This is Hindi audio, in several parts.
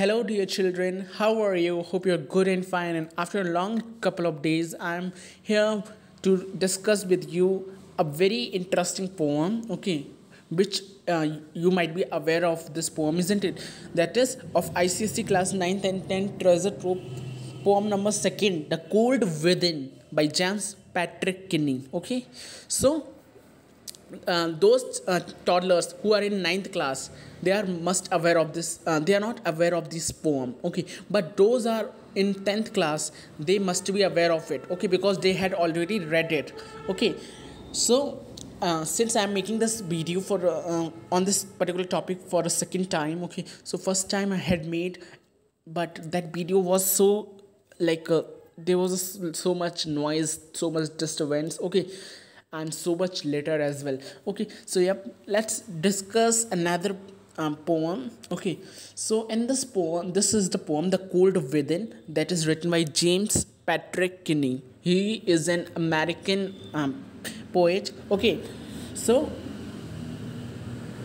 Hello, dear children. How are you? Hope you're good and fine. And after a long couple of days, I'm here to discuss with you a very interesting poem. Okay, which you might be aware of this poem, isn't it? That is of ICSE class 9th and 10th treasure trove, poem number second, "The Cold Within" by James Patrick Kinney. Okay, so those toddlers who are in ninth class, they are must aware of this, they are not aware of this poem. Okay, but those are in 10th class, they must be aware of it. Okay, because they had already read it. Okay, so since I'm making this video for on this particular topic for a second time. Okay, so first time I had made, but that video was so like there was so much noise, so much disturbance. Okay, and so much later as well. Okay, so yep, let's discuss another poem. Okay, so in this poem, this is the poem "The Cold Within" that is written by James Patrick Kinney. He is an American poet. Okay, so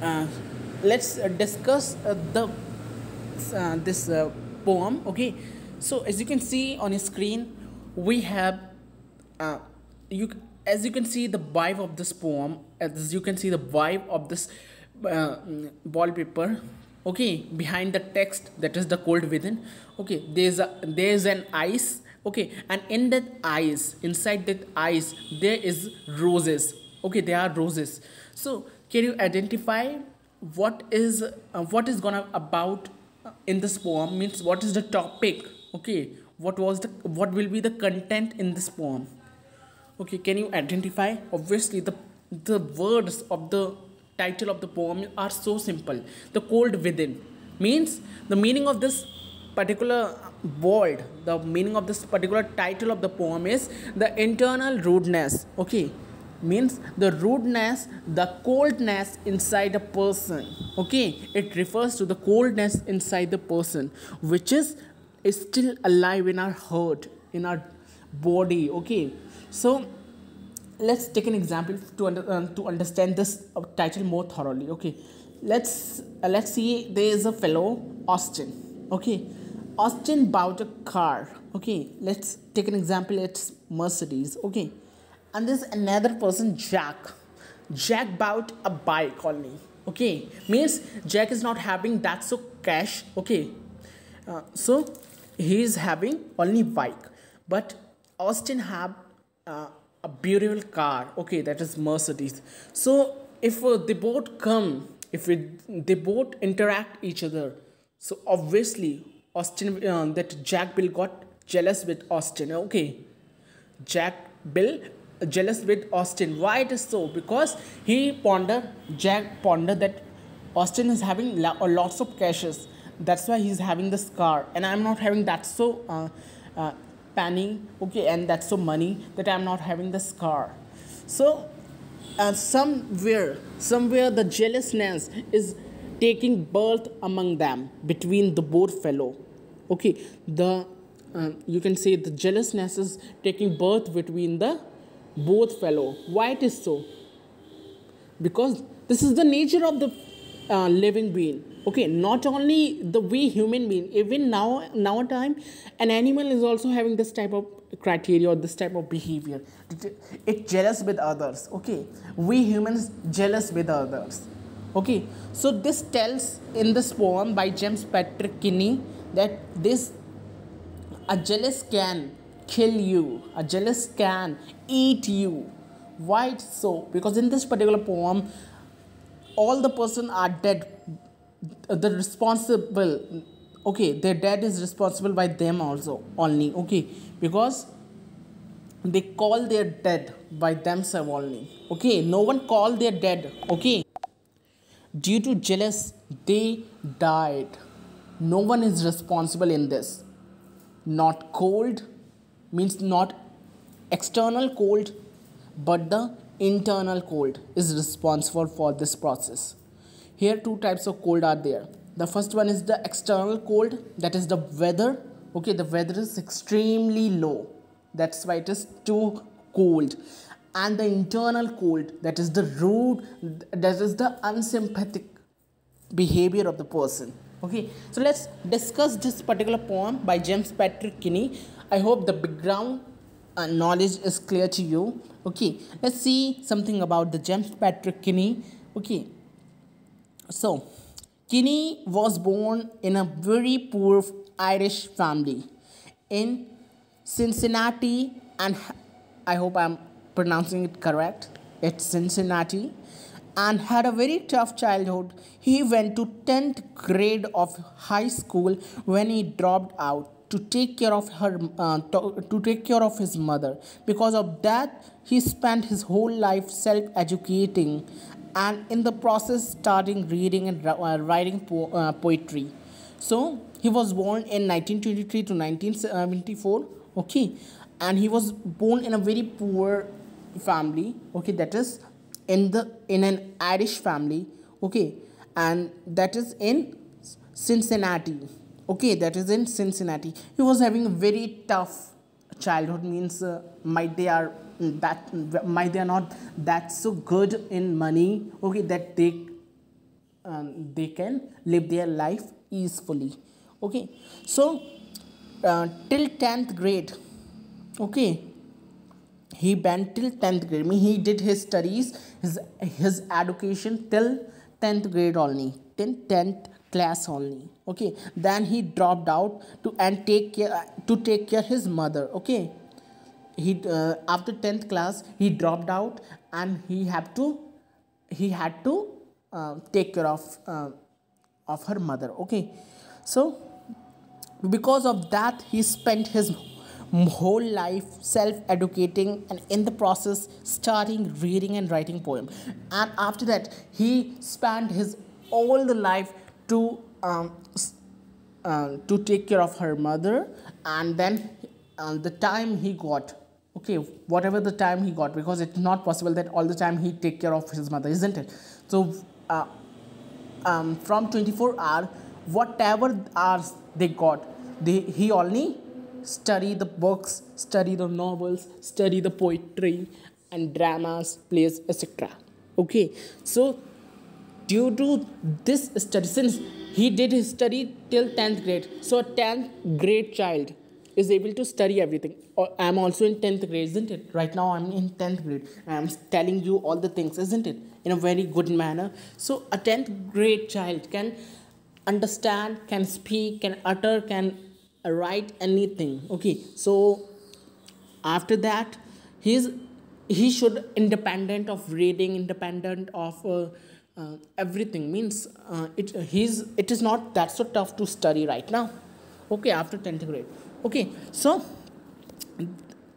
uh, let's discuss the this poem. Okay, so as you can see on your screen, we have uh, you as you can see the vibe of this poem, as you can see the vibe of this wallpaper. Okay, behind the text, that is the cold within. Okay, there's an ice. Okay, and in that ice, inside that ice, there is roses. Okay, there are roses. So can you identify what is gonna about in this poem, means what is the topic? Okay, what will be the content in this poem? Okay, can you identify? Obviously, the words of the title of the poem are so simple. The cold within means the meaning of this particular word, the meaning of this particular title of the poem is the internal rudeness. Okay, means the rudeness, the coldness inside a person. Okay, it refers to the coldness inside the person, which is still alive in our heart, in our body. Okay, so let's take an example to understand this title more thoroughly. Okay, let's see, there is a fellow Austin. Okay, Austin bought a car. Okay, let's take an example, it's Mercedes. Okay, and there's another person, Jack bought a bike only. Okay, means Jack is not having that so cash. Okay, so he is having only bike, but Austin have a beautiful car. Okay, that is Mercedes. So if they both interact each other, so obviously Austin that Jack Bill got jealous with Austin. Okay, Jack Bill jealous with Austin. Why it is so? Because Jack pondered that Austin is having lots of cashes. That's why he's having this car, and I'm not having that so penny. Okay, and that's so money that I'm not having this car. So somewhere the jealousness is taking birth among them, between the both fellow. Okay, the you can say the jealousness is taking birth between the both fellow. Why it is so? Because this is the nature of the living being. Okay, not only the we human being, even now time an animal is also having this type of criteria or this type of behavior. It jealous with others. Okay, we humans jealous with others. Okay, so this tells in this poem by James Patrick Kinney that this a jealous can kill you, a jealous can eat you. Why it's so? Because in this particular poem, all the person are dead. The responsible, okay, their dad is responsible by them also only. Okay, because they call their dead by themselves only. Okay, no one call their dead. Okay, due to jealous they died. No one is responsible in this. Not cold means not external cold, but the internal cold is responsible for this process. Here two types of cold are there. The first one is the external cold, that is the weather. Okay, the weather is extremely low, that's why it is too cold. And the internal cold, that is the rude, that is the unsympathetic behavior of the person. Okay, so let's discuss this particular poem by James Patrick Kinney. I hope the background knowledge is clear to you. Okay, let's see something about the James Patrick Kinney. Okay, so Kinney was born in a very poor Irish family in Cincinnati, and I hope I'm pronouncing it correct. It's Cincinnati, and had a very tough childhood. He went to 10th grade of high school when he dropped out to take care of to take care of his mother. Because of that, he spent his whole life self-educating, and in the process starting reading and writing poetry. So he was born in 1923 to 1974. Okay, and he was born in a very poor family. Okay, that is in an Irish family. Okay, and that is in Cincinnati. Okay, that is in Cincinnati. He was having a very tough childhood. Means might they are not that so good in money. Okay, that they can live their life easily. Okay, so till 10th grade. Okay, he went till 10th grade. I mean, he did his studies, his education till 10th grade only, till 10th class only. Okay, then he dropped out to take care his mother. Okay, he after 10th class he dropped out, and he had to take care of her mother. Okay, so because of that he spent his whole life self-educating, and in the process starting reading and writing poem. And after that he spent his all the life to to take care of her mother. And then the time he got, okay, whatever the time he got, because it's not possible that all the time he take care of his mother, isn't it? So from 24 hours, whatever hours they got, he only study the books, study the novels, study the poetry and dramas, plays, etc. Okay, so due to this study, since he did his study till 10th grade, so a 10th grade child is able to study everything. I'm also in 10th grade, isn't it? Right now I'm in 10th grade. I'm telling you all the things, isn't it? In a very good manner. So a 10th grade child can understand, can speak, can utter, can write anything. Okay, so after that he should independent of reading, independent of everything. Means it is not that so tough to study right now. Okay, after 10th grade. Okay, so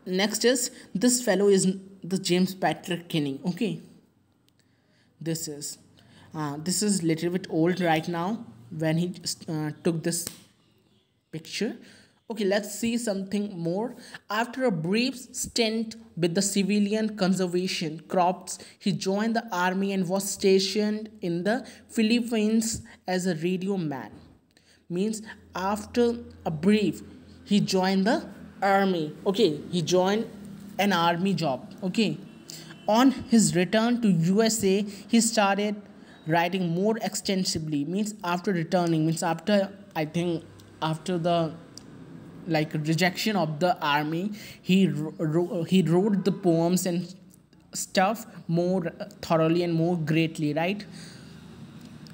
next is this fellow is the James Patrick Kinney. Okay, this is little bit old right now when he took this picture. Okay, let's see something more. After a brief stint with the civilian conservation corps, he joined the army and was stationed in the Philippines as a radio man. Means after a brief, he joined the army. Okay, he joined an army job. Okay, on his return to USA, he started writing more extensively. Means after returning, means after, I think, after the like rejection of the army, he wrote the poems and stuff more thoroughly and more greatly, right?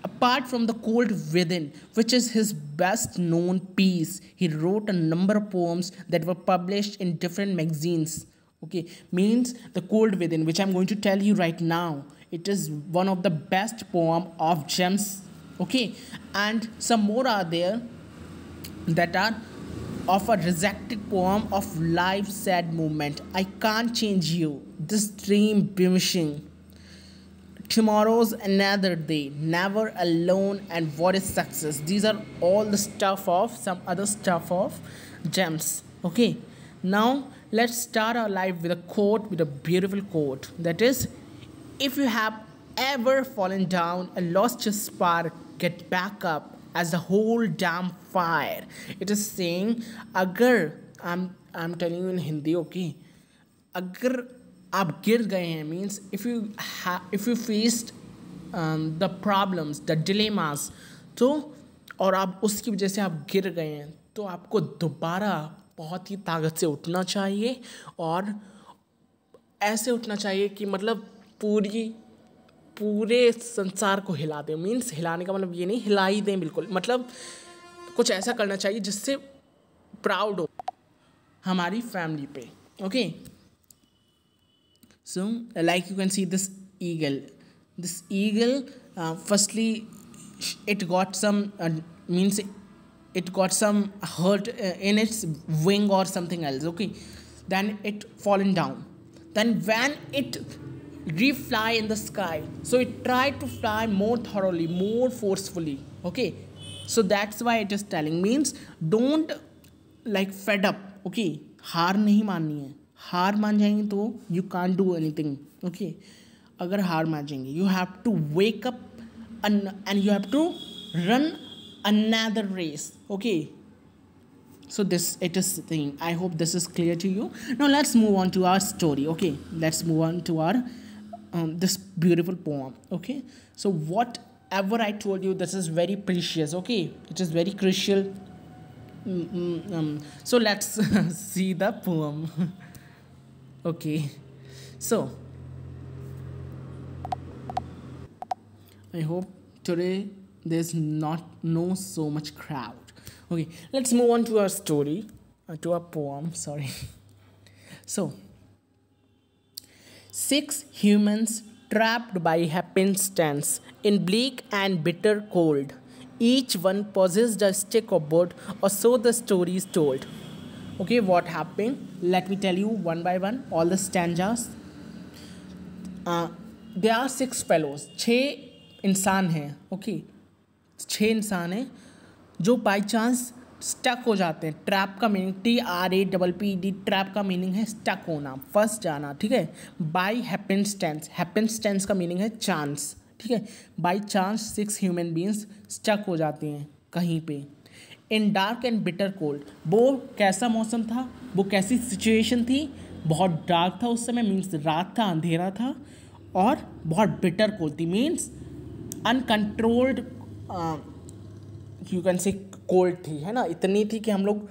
Apart from The Cold Within, which is his best known piece, he wrote a number of poems that were published in different magazines. Okay, means The Cold Within, which I'm going to tell you right now, it is one of the best poem of James. Okay, and some more are there that are of a rejected poem of life sad moment. I can't change you, this dream bemishing, tomorrow's another day, never alone, and what is success. These are all the stuff of some other stuff of James. Okay, now let's start our life with a quote, with a beautiful quote, that is, if you have ever fallen down and lost your spark, get back up as the whole damn fire. It is saying, अगर I'm telling you in Hindi, okay, अगर आप गिर गए हैं, means if you faced the problems, the dilemmas, so और आप उसकी वजह से आप गिर गए हैं, तो आपको दोबारा बहुत ही ताकत से उठना चाहिए और ऐसे उठना चाहिए कि मतलब पूरे संसार को हिला दें। मीन्स हिलाने का मतलब ये नहीं, हिला ही दें बिल्कुल, मतलब कुछ ऐसा करना चाहिए जिससे प्राउड हो हमारी फैमिली पे। Okay, so like you can see this eagle, firstly it got some means it got some hurt in its wing or something else. Okay, then it fallen down. Then when it refly in the sky, so it tried to fly more thoroughly, more forcefully. Okay, so that's why it is telling, means don't like fed up. Okay, हार नहीं माननी है, हार मान जाएंगे तो you can't do anything. Okay, अगर हार मान जाएंगे, you have to wake up and you have to run another race. Okay, so this it is the thing. I hope this is clear to you. Now let's move on to our story. Okay, let's move on to our this beautiful poem. Okay, so whatever I told you, this is very precious. Okay, it is very crucial. So let's see the poem. Okay, so I hope today there's no so much crowd. Okay, let's move on to our story, to our poem. Sorry. So, 6 humans trapped by happenstance in bleak and bitter cold. Each one possessed a stick of wood, or so the story is told. Okay, what happened? Let me tell you one by one all the stanzas. There are 6 fellows. 6 इंसान हैं. ओके, 6 इंसान हैं जो बाई चांस स्टक हो जाते हैं. ट्रैप का मीनिंग TRAPPD, ट्रैप का मीनिंग है स्टक होना, फंस जाना. ठीक है, बाई हैपेंस्टेंस, हैपेंस्टेंस का मीनिंग है चांस. ठीक है, by chance 6 human beings stuck हो जाते हैं कहीं पे. In dark and bitter cold, वो कैसा मौसम था, वो कैसी सिचुएशन थी? बहुत डार्क था उस समय, मीन्स रात था, अंधेरा था, और बहुत बिटर कोल्ड थी, means uncontrolled you can say cold थी, है ना. इतनी थी कि हम लोग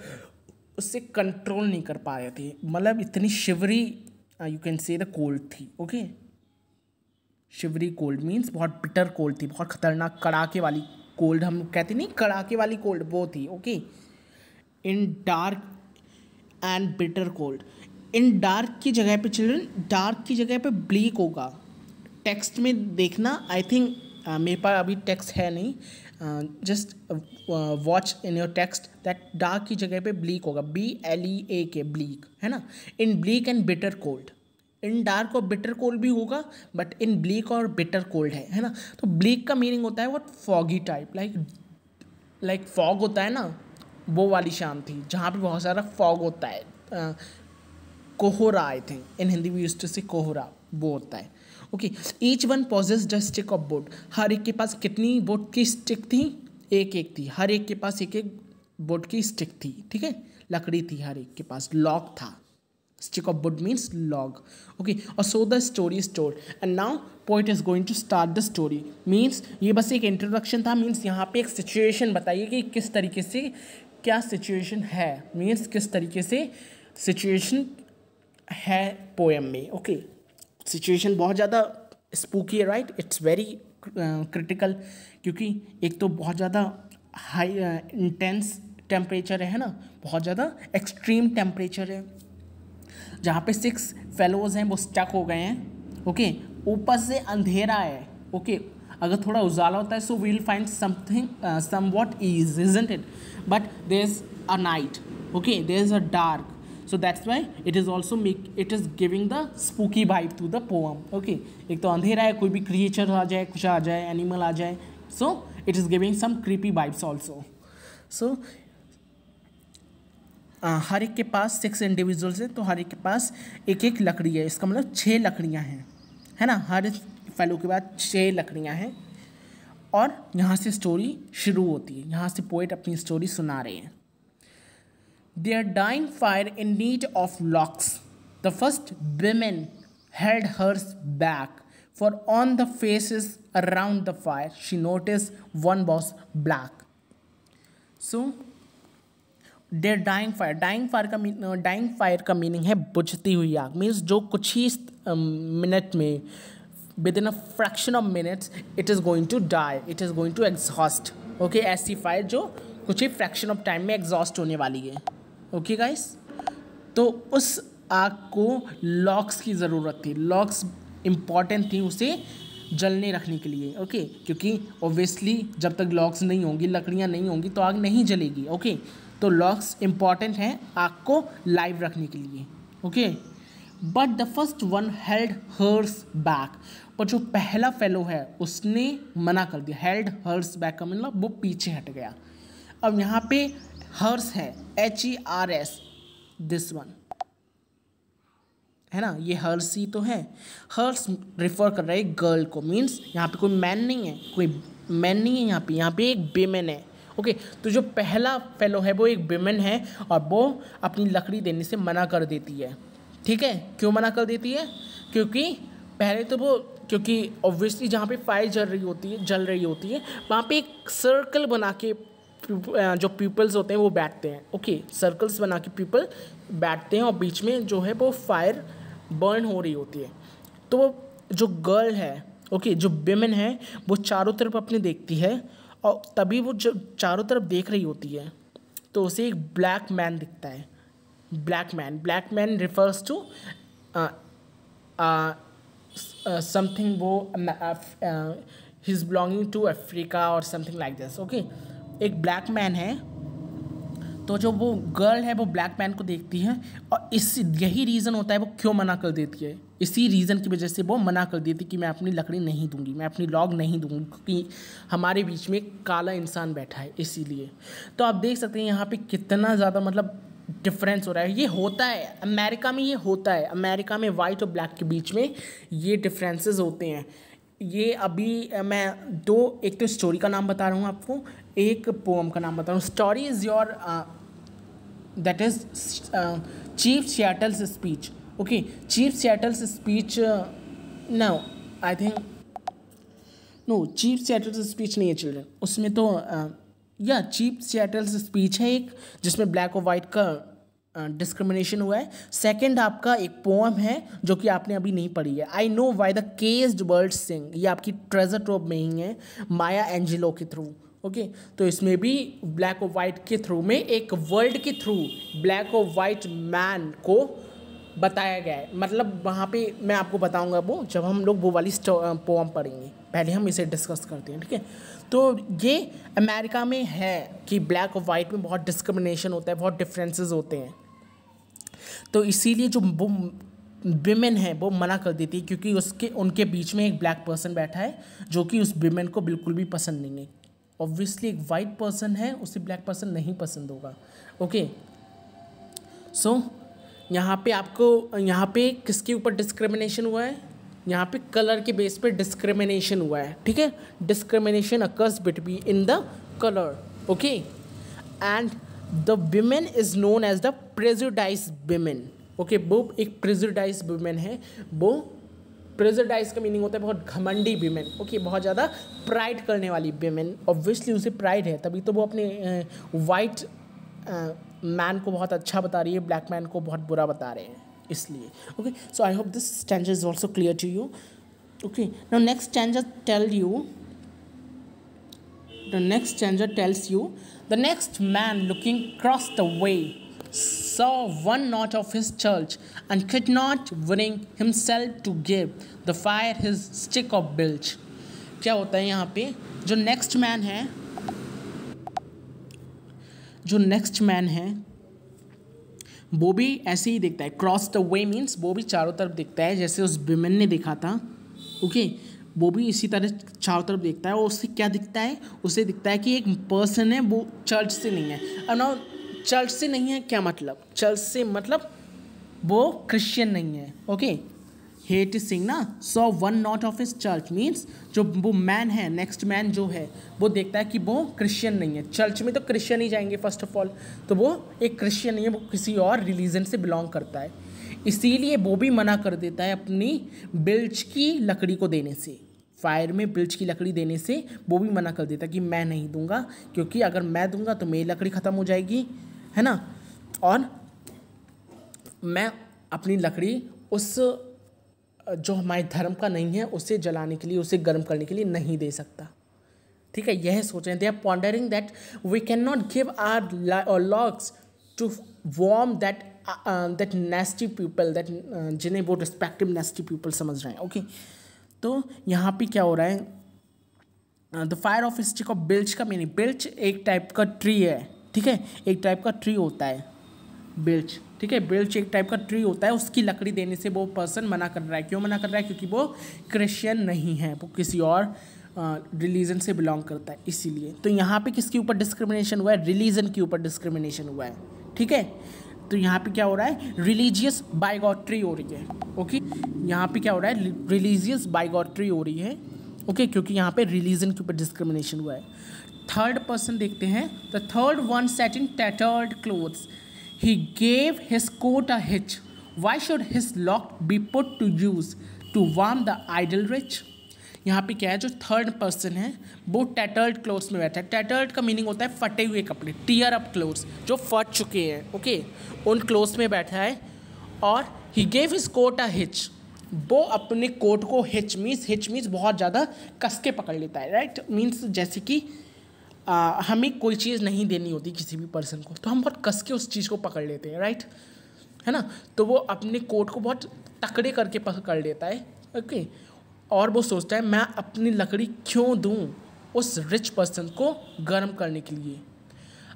उससे कंट्रोल नहीं कर पा रहे थे, मतलब इतनी Shivri you can say the cold थी. ओके, शिवरी कोल्ड मीन्स बहुत बिटर कोल्ड थी, बहुत खतरनाक कड़ाके वाली कोल्ड. हम कहते नहीं कड़ाके वाली कोल्ड, वो थी. Okay, in dark and bitter cold. In dark की जगह पे चिल्ड्रन, डार्क की जगह पे ब्लीक होगा. टेक्स्ट में देखना, आई थिंक मेरे पास अभी टेक्स्ट है नहीं, just watch in your text that dark की जगह पे ब्लीक होगा, BLEAK, ब्लीक, है ना. In bleak and bitter cold, in dark और बिटर कोल्ड भी होगा, बट इन ब्लीक और बिटर कोल्ड है ना. तो ब्लीक का मीनिंग होता है what, foggy type, like fog होता है ना, वो वाली शाम थी जहाँ पे बहुत सारा फॉग होता है. कोहरा, I think in Hindi we used to say कोहरा, वो होता है. Okay, each one possessed a stick of wood. हर एक के पास कितनी वुड की स्टिक थी? एक थी. हर एक के पास एक वुड की स्टिक थी. ठीक है, लकड़ी थी हर एक के पास, लॉग था. Stick of wood means log. Okay, और so the story is told and now poet is going to start the story. Means ये बस एक इंट्रोडक्शन था. मीन्स यहाँ पे एक सिचुएशन बताइए कि किस तरीके से क्या सिचुएशन है, मीन्स किस तरीके से सिचुएशन है पोएम में. ओके, सिचुएशन बहुत ज़्यादा स्पूकी है, राइट. इट्स वेरी क्रिटिकल, क्योंकि एक तो बहुत ज़्यादा हाई इंटेंस टेम्परेचर है ना, बहुत ज़्यादा एक्सट्रीम टेम्परेचर है, जहाँ पे 6 फेलोज हैं वो स्टक हो गए हैं. ओके, ऊपर से अंधेरा है. ओके, अगर थोड़ा उजाला होता है so we will find something somewhat ease, isn't it, but there is a night. Okay, there is a dark. So that's why it is giving the spooky vibe to the poem. Okay, एक तो अंधेरा है, कोई भी creature आ जाए, कुछ आ जाए, animal आ जाए, so it is giving some creepy vibes also. So हर एक के पास 6 इंडिविजुअल्स हैं, तो हर एक के पास एक लकड़ी है. इसका मतलब 6 लकड़ियाँ हैं, है ना. हर फेलो के बाद 6 लकड़ियाँ हैं, और यहाँ से स्टोरी शुरू होती है. यहाँ से पोएट अपनी स्टोरी सुना रहे हैं. Their dying fire in need of locks. The first woman held hers back, for on the faces around the fire she noticed one was black. So there dying fire का मीनिंग है बुझती हुई आग। मीन्स जो कुछ ही मिनट में, within a fraction of minutes it is going to die, it is going to exhaust. Okay, ऐसी फायर जो कुछ ही फ्रैक्शन ऑफ टाइम में एग्जॉस्ट होने वाली है। ओके गाइस, तो उस आग को लॉक्स की ज़रूरत थी। लॉक्स इम्पॉर्टेंट थी उसे जलने रखने के लिए। ओके, क्योंकि ऑब्वियसली जब तक लॉक्स नहीं होंगी, लकड़ियाँ नहीं होंगी तो आग नहीं जलेगी। ओके, तो लॉक्स इम्पॉर्टेंट हैं आग को लाइव रखने के लिए। Okay, but the first one held hers back, पर जो पहला फेलो है उसने मना कर दिया। हेल्ड हर्स बैक का मतलब वो पीछे हट गया। अब यहाँ पे हर्स है, HERS, दिस वन है ना, ये हर्स ही तो है। हर्स रिफर कर रहा है गर्ल को। मीन्स यहाँ पे कोई मैन नहीं है, कोई मैन नहीं है यहाँ पे एक विमेन है। ओके, तो जो पहला फेलो है वो एक विमेन है और वो अपनी लकड़ी देने से मना कर देती है। ठीक है, क्यों मना कर देती है? क्योंकि पहले तो वो, क्योंकि ऑब्वियसली जहाँ पे फायर जल रही होती है वहाँ पे एक सर्कल बना के जो पीपल्स होते हैं वो बैठते हैं। ओके, सर्कल्स बना के पीपल बैठते हैं और बीच में जो है वो फायर बर्न हो रही होती है। तो वो जो गर्ल है, ओके, जो विमेन है वो चारों तरफ अपने देखती है और तभी वो जब चारों तरफ देख रही होती है तो उसे एक ब्लैक मैन दिखता है। Black man refers to something, वो he is belonging to Africa और समथिंग लाइक दिस। ओके, एक ब्लैक मैन है, तो जो वो गर्ल है वो ब्लैक मैन को देखती है और यही रीज़न होता है वो क्यों मना कर देती है। इसी रीज़न की वजह से वो मना कर देती कि मैं अपनी लकड़ी नहीं दूंगी, मैं अपनी लॉग नहीं दूंगी, क्योंकि हमारे बीच में काला इंसान बैठा है इसीलिए। तो आप देख सकते हैं यहाँ पे कितना ज़्यादा मतलब डिफरेंस हो रहा है। ये होता है अमेरिका में, ये होता है अमेरिका में, वाइट और ब्लैक के बीच में ये डिफरेंसेस होते हैं। ये अभी मैं एक तो स्टोरी का नाम बता रहा हूँ आपको, एक पोम का नाम बता रहा हूँ। Story is your that is chief Seattle's speech. Okay, chief Seattle's speech, no I think no, chief Seattle's speech नहीं है चिल्ड्रन, उसमें तो या चीफ सिएटल्स स्पीच है एक, जिसमें ब्लैक और वाइट का डिस्क्रिमिनेशन हुआ है। सेकंड आपका एक पोएम है जो कि आपने अभी नहीं पढ़ी है, I know why the caged birds sing. ये आपकी ट्रेजर ट्रोव में ही है, माया एंजेलो के थ्रू। ओके, तो इसमें भी ब्लैक और वाइट के थ्रू में एक वर्ल्ड के थ्रू ब्लैक और वाइट मैन को बताया गया है। मतलब वहाँ पे मैं आपको बताऊँगा वो जब हम लोग वो वाली पोएम पढ़ेंगे, पहले हम इसे डिस्कस करते हैं। ठीक है, तो ये अमेरिका में है कि ब्लैक और वाइट में बहुत डिस्क्रिमिनेशन होता है, बहुत डिफरेंसेस होते हैं। तो इसीलिए जो वो विमेन है वो मना कर देती है, क्योंकि उनके बीच में एक ब्लैक पर्सन बैठा है जो कि उस विमेन को बिल्कुल भी पसंद नहीं है। ऑब्वियसली एक वाइट पर्सन है, उसे ब्लैक पर्सन नहीं पसंद होगा। ओके, सो यहाँ पे आपको, यहाँ पे किसके ऊपर डिस्क्रिमिनेशन हुआ है? यहाँ पे कलर के बेस पे डिस्क्रिमिनेशन हुआ है। ठीक है, discrimination occurs between in the colour. Okay, and the women is known as the prejudice women. Okay, वो एक प्रेजुडाइज विमेन है। वो प्रेजुडाइज का मीनिंग होता है बहुत घमंडी विमेन। ओके, बहुत ज़्यादा प्राइड करने वाली विमेन। ऑब्वियसली उसे प्राइड है, तभी तो वो अपने वाइट मैन को बहुत अच्छा बता रही है, ब्लैक मैन को बहुत बुरा बता रहे हैं इसलिए। Okay, so I hope this stanza is also clear to you. Okay, now next stanza tells you the next man looking across the way saw one knot of his church and could not bring himself to give the fire his stick of bilge। क्या होता है यहाँ पे? जो नेक्स्ट मैन है वो भी ऐसे ही दिखता है। क्रॉस द वे मीन्स वो भी चारों तरफ दिखता है, जैसे उस विमेन ने देखा था। ओके, वो भी इसी तरह चारों तरफ देखता है और उससे क्या दिखता है? उसे दिखता है कि एक पर्सन है वो चर्च से नहीं है। अब ना, चर्च से नहीं है क्या मतलब? चर्च से मतलब वो क्रिश्चियन नहीं है। ओके, हेट इज सिंग ना, so one not of his church means जो वो मैन है, नेक्स्ट मैन जो है वो देखता है कि वो क्रिश्चियन नहीं है। चर्च में तो क्रिश्चियन ही जाएंगे फर्स्ट ऑफ ऑल, तो वो एक क्रिश्चियन नहीं है, वो किसी और रिलीजन से बिलोंग करता है। इसीलिए वो भी मना कर देता है अपनी बिल्ज की लकड़ी को देने से, फायर में बिल्च की लकड़ी देने से वो भी मना कर देता कि मैं नहीं दूंगा, क्योंकि अगर मैं दूंगा तो मेरी लकड़ी ख़त्म हो जाएगी, है ना, और मैं अपनी लकड़ी उस जो हमारे धर्म का नहीं है उसे जलाने के लिए, उसे गर्म करने के लिए नहीं दे सकता। ठीक है, यह सोच रहे हैं, they are pondering that we can not give our logs to warm that nasty people, that जिन्हें वो रिस्पेक्टिव नेस्टी पीपल समझ रहे हैं। ओके, तो यहाँ पे क्या हो रहा है, the fire of stick of birch का मीनिंग, बिल्च एक टाइप का ट्री है, ठीक है, एक टाइप का ट्री होता है बिल्च, ठीक है, बिल्च एक टाइप का ट्री होता है, उसकी लकड़ी देने से वो पर्सन मना कर रहा है। क्यों मना कर रहा है? क्योंकि वो क्रिश्चियन नहीं है, वो किसी और रिलीजन से बिलोंग करता है, इसीलिए। तो यहाँ पे किसके ऊपर डिस्क्रिमिनेशन हुआ है? रिलीजन के ऊपर डिस्क्रिमिनेशन हुआ है, ठीक है। तो यहाँ पे क्या हो रहा है? रिलीजियस बाइगॉट्री हो रही है। ओके, यहाँ पे क्या हो रहा है? रिलीजियस बाइगॉट्री हो रही है, ओके, क्योंकि यहाँ पे रिलीजन के ऊपर डिस्क्रिमिनेशन हुआ है। थर्ड पर्सन देखते हैं, the third one set in tattered clothes, he gave his coat a hitch, why should his lock be put to use to warm the idle rich? यहाँ पे क्या है, जो थर्ड पर्सन है वो टैटर्ड क्लोथ्स में बैठा है। टैटर्ड का मीनिंग होता है फटे हुए कपड़े, टीयर अप क्लोथ्स, जो फट चुके हैं, ओके, उन क्लोथ्स में बैठा है। और he gave his coat a hitch, वो अपने कोट को हिच मीन्स बहुत ज़्यादा कस के पकड़ लेता है, राइट, मीन्स जैसे कि हमें कोई चीज़ नहीं देनी होती किसी भी पर्सन को, तो हम बहुत कस के उस चीज़ को पकड़ लेते हैं, राइट, है ना। तो वो अपने कोट को बहुत तकड़े करके पकड़ लेता है, ओके, और वो सोचता है मैं अपनी लकड़ी क्यों दूँ उस रिच पर्सन को गर्म करने के लिए।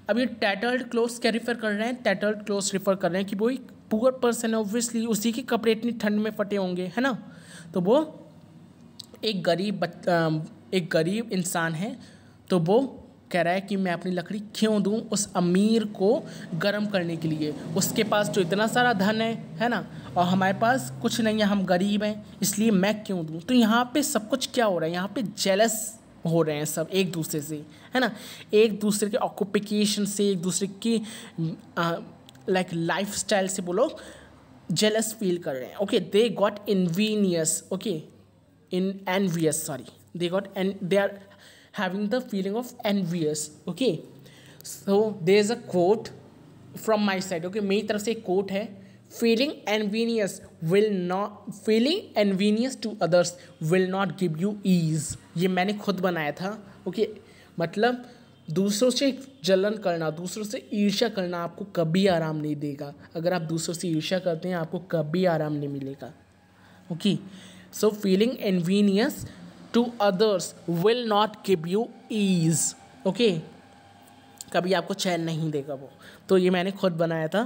अब ये टैटर्ड क्लोथ्स क्या रिफ़र कर रहे हैं? टैटर्ड क्लोथ्स रिफ़र कर रहे हैं कि वो एक पुअर पर्सन है, ऑब्वियसली उसी के कपड़े इतनी ठंड में फटे होंगे, है ना। तो वो एक गरीब इंसान है, तो वो कह रहा है कि मैं अपनी लकड़ी क्यों दूं उस अमीर को गर्म करने के लिए, उसके पास जो इतना सारा धन है ना, और हमारे पास कुछ नहीं है, हम गरीब हैं, इसलिए मैं क्यों दूं। तो यहाँ पे सब कुछ क्या हो रहा है? यहाँ पे जेलस हो रहे हैं सब एक दूसरे से, है ना, एक दूसरे के ऑक्यूपेशन से, एक दूसरे की लाइक लाइफ स्टाइल से वो लोग जेलस फील कर रहे हैं। Okay, they got envious, okay, envious, sorry, they are having the feeling of envious. Okay, so there is a quote from my side, okay, मेरी तरफ से एक quote है, feeling envious to others will not give you ease। ये मैंने खुद बनाया था, ओके, मतलब दूसरों से जलन करना, दूसरों से ईर्ष्या करना आपको कभी आराम नहीं देगा। अगर आप दूसरों से ईर्ष्या करते हैं आपको कभी आराम नहीं मिलेगा। Okay, so feeling envious to others will not give you ease। Okay, कभी आपको चैन नहीं देगा वो। तो ये मैंने खुद बनाया था।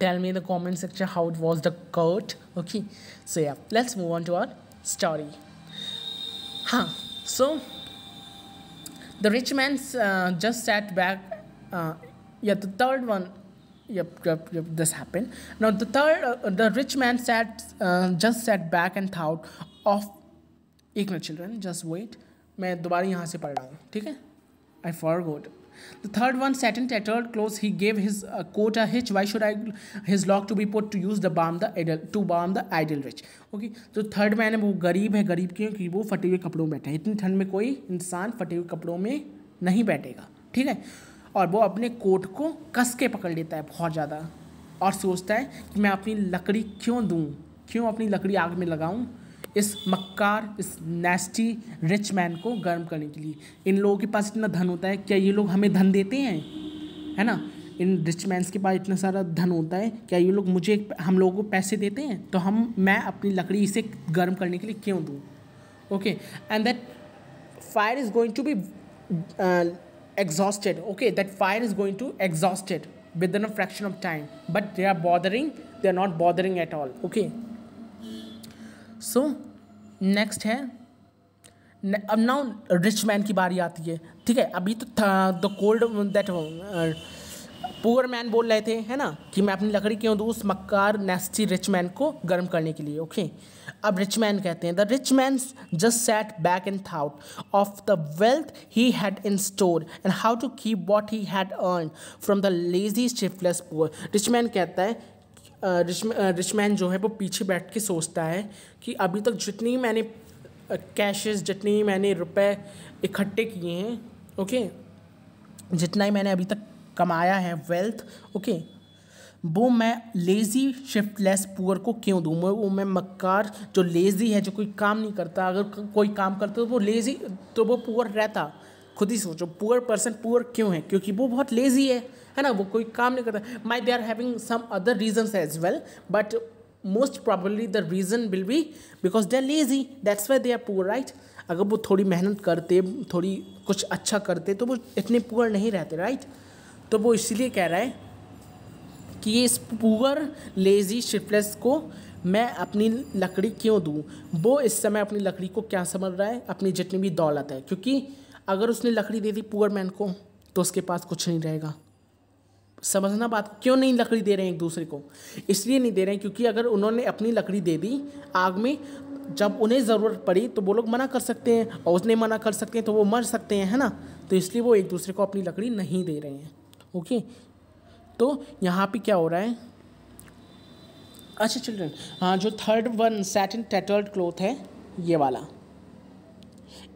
Tell me in the comment section how it was the coat. Okay, so yeah let's move on to our story. हाँ, so the rich man just sat back, yeah the third one, yep, this happened. Now the rich man just sat back and thought of, एक मिनट चिल्ड्रन, जस्ट वेट, मैं दोबारा यहाँ से पढ़ रहा हूँ, ठीक है, I forgot. The third one sat in tattered clothes, he gave his coat a hitch, why should his lock to be put to use to warm the idle rich। Okay, तो थर्ड मैन है वो गरीब है, गरीब क्यों? क्योंकि वो फटे हुए कपड़ों में बैठा है, इतनी ठंड में कोई इंसान फटे हुए कपड़ों में नहीं बैठेगा, ठीक है, और वो अपने कोट को कस के पकड़ लेता है बहुत ज़्यादा, और सोचता है कि मैं अपनी लकड़ी क्यों दूँ, क्यों अपनी लकड़ी आग में लगाऊँ इस मक्कार, इस नेस्टी रिच मैन को गर्म करने के लिए। इन लोगों के पास इतना धन होता है, क्या ये लोग हमें धन देते हैं? है ना, इन रिच मैन्स के पास इतना सारा धन होता है, क्या ये लोग हम लोगों को पैसे देते हैं? तो मैं अपनी लकड़ी इसे गर्म करने के लिए क्यों दूँ? Okay, and that fire is going to be exhausted, okay, that fire is going to exhausted within a fraction of time, but they are not bothering at all। okay, so next है, अब नाउ रिच मैन की बारी आती है, ठीक है। अभी तो the cold that poor man बोल रहे थे, है ना, कि मैं अपनी लकड़ी क्यों दूँ उस मक्कार नेस्टी रिच मैन को गर्म करने के लिए। ओके, अब रिच मैन कहते हैं, the rich man just sat back and thought of the wealth he had in store and how to keep what he had earn from the lazy shiftless poor. Rich man कहता है, रिच मैन जो है वो पीछे बैठ के सोचता है कि अभी तक जितनी मैंने कैशेस, जितने भी मैंने रुपए इकट्ठे किए हैं, ओके, जितना ही मैंने अभी तक कमाया है वेल्थ, ओके, वो मैं लेज़ी शिफ्टलेस पुअर को क्यों दूँ? वो मैं मक्कार जो लेज़ी है, जो कोई काम नहीं करता, अगर कोई काम करता तो वो लेज़ी, तो वो पुअर रहता। खुद ही सोचो, पुअर पर्सन पुअर क्यों है? क्योंकि वो बहुत लेज़ी है ना, वो कोई काम नहीं करता। Might they are having some other reasons as well, but most probably the reason will be because they are lazy, that's why they are poor, right? अगर वो थोड़ी मेहनत करते, थोड़ी कुछ अच्छा करते, तो वो इतने पुअर नहीं रहते, राइट? तो वो इसीलिए कह रहा है कि ये इस पुअर लेज़ी शिफ्टलेस को मैं अपनी लकड़ी क्यों दूँ? वो इस समय अपनी लकड़ी को क्या समझ रहा है? अपनी जितनी भी दौलत है, क्योंकि अगर उसने लकड़ी दे दी पुअर मैन को तो उसके पास कुछ नहीं रहेगा। समझना बात, क्यों नहीं लकड़ी दे रहे हैं एक दूसरे को? इसलिए नहीं दे रहे हैं क्योंकि अगर उन्होंने अपनी लकड़ी दे दी आग में, जब उन्हें ज़रूरत पड़ी तो वो लोग मना कर सकते हैं, और उसने मना कर सकते हैं तो वो मर सकते हैं, है ना? तो इसलिए वो एक दूसरे को अपनी लकड़ी नहीं दे रहे हैं, ओके। तो यहाँ पे क्या हो रहा है? अच्छा चिल्ड्रन, हाँ, जो third one satin tattered cloth है, ये वाला,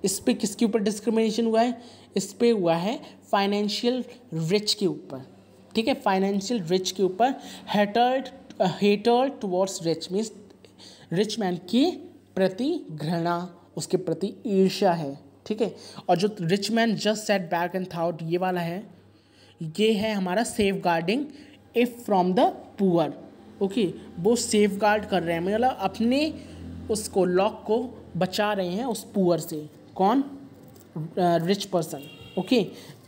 इस पे किसके ऊपर डिस्क्रिमिनेशन हुआ है? इस पे हुआ है फाइनेंशियल रिच के ऊपर, ठीक है, फाइनेंशियल रिच के ऊपर। Hater towards rich means rich man के प्रति घृणा, उसके प्रति ईर्ष्या है, ठीक है। और जो rich man just set back and thought, ये वाला है, ये है हमारा safeguarding if from the poor, okay. वो सेफ गार्ड कर रहे हैं, मतलब अपने उसको लॉक को बचा रहे हैं उस पुअर से। कौन? Rich person, okay.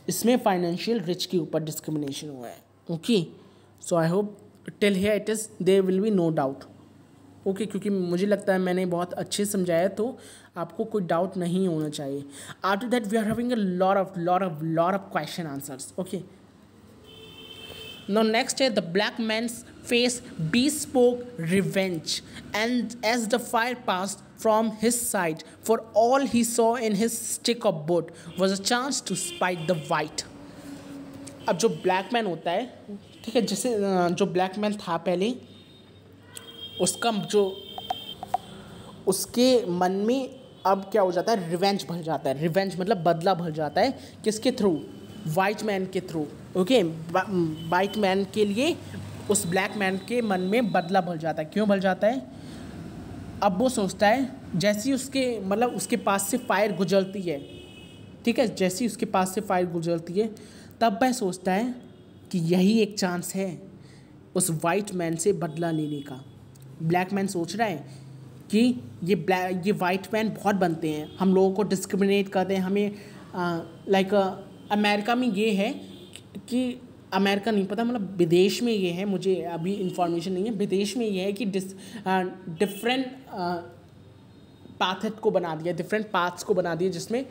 इसमें फाइनेंशियल रिच के ऊपर डिस्क्रिमिनेशन हुआ है, okay. So I hope till here it is there will be no doubt, okay, क्योंकि मुझे लगता है मैंने बहुत अच्छे से समझाया, तो आपको कोई डाउट नहीं होना चाहिए। After that we are having a lot of question answers, okay. Now next है the black man's face bespoke revenge, and as the fire passed from his side, for all he saw in his stick of wood was a chance to spite the white. अब जो ब्लैक मैन होता है, ठीक है, जैसे जो ब्लैक मैन था पहले, उसका जो उसके मन में अब क्या हो जाता है? रिवेंज भर जाता है। रिवेंज मतलब बदला भर जाता है, किसके थ्रू? वाइट मैन के थ्रू, ओके। वाइट मैन के लिए उस ब्लैक मैन के मन में बदला भर जाता है। क्यों भर जाता है? अब वो सोचता है, जैसी उसके मतलब उसके पास से फायर गुजरती है, ठीक है, जैसी उसके पास से फायर गुजरती है, तब वह सोचता है कि यही एक चांस है उस वाइट मैन से बदला लेने का। ब्लैक मैन सोच रहा है कि ये वाइट मैन बहुत बनते हैं, हम लोगों को डिस्क्रिमिनेट करते हैं, हमें लाइक अमेरिका में ये है कि अमेरिका नहीं पता, मतलब विदेश में ये है, मुझे अभी इंफॉर्मेशन नहीं है, विदेश में ये है कि डिफरेंट पाथ को बना दिया, डिफरेंट पाथ्स को बना दिया, जिसमें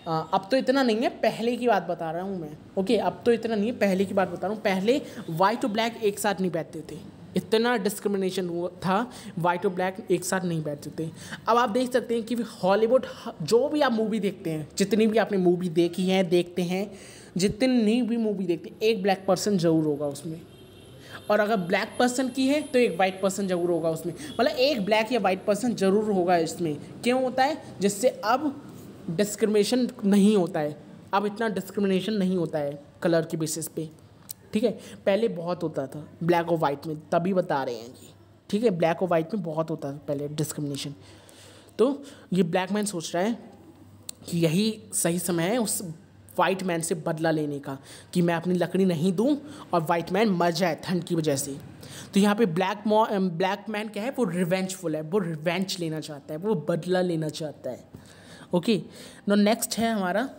अब तो इतना नहीं है, पहले की बात बता रहा हूँ मैं, ओके। अब तो इतना नहीं है, पहले की बात बता रहा हूँ। पहले वाइट और ब्लैक एक साथ नहीं बैठते थे, इतना डिस्क्रिमिनेशन हुआ था, वाइट और ब्लैक एक साथ नहीं बैठते थे। अब आप देख सकते हैं कि हॉलीवुड, जो भी आप मूवी देखते हैं, जितनी भी आपने मूवी देखी है, देखते हैं, जितनी भी मूवी देखते हैं, एक ब्लैक पर्सन ज़रूर होगा उसमें, और अगर ब्लैक पर्सन की है तो एक वाइट पर्सन ज़रूर होगा उसमें, मतलब एक ब्लैक या वाइट पर्सन ज़रूर होगा इसमें। क्यों होता है? जिससे अब डिस्क्रिमिनेशन नहीं होता है, अब इतना डिस्क्रिमिनेशन नहीं होता है कलर की बेसिस पे, ठीक है। पहले बहुत होता था ब्लैक और वाइट में, तभी बता रहे हैं ये, ठीक है, ब्लैक और वाइट में बहुत होता था पहले डिस्क्रिमिनेशन। तो ये ब्लैक मैन सोच रहा है कि यही सही समय है उस वाइट मैन से बदला लेने का, कि मैं अपनी लकड़ी नहीं दूं और वाइट मैन मर जाए ठंड की वजह से। तो यहाँ पे ब्लैक मैन क्या है? वो रिवेंजफुल है, वो रिवेंज लेना चाहता है, वो बदला लेना चाहता है, ओके। नो नेक्स्ट है हमारा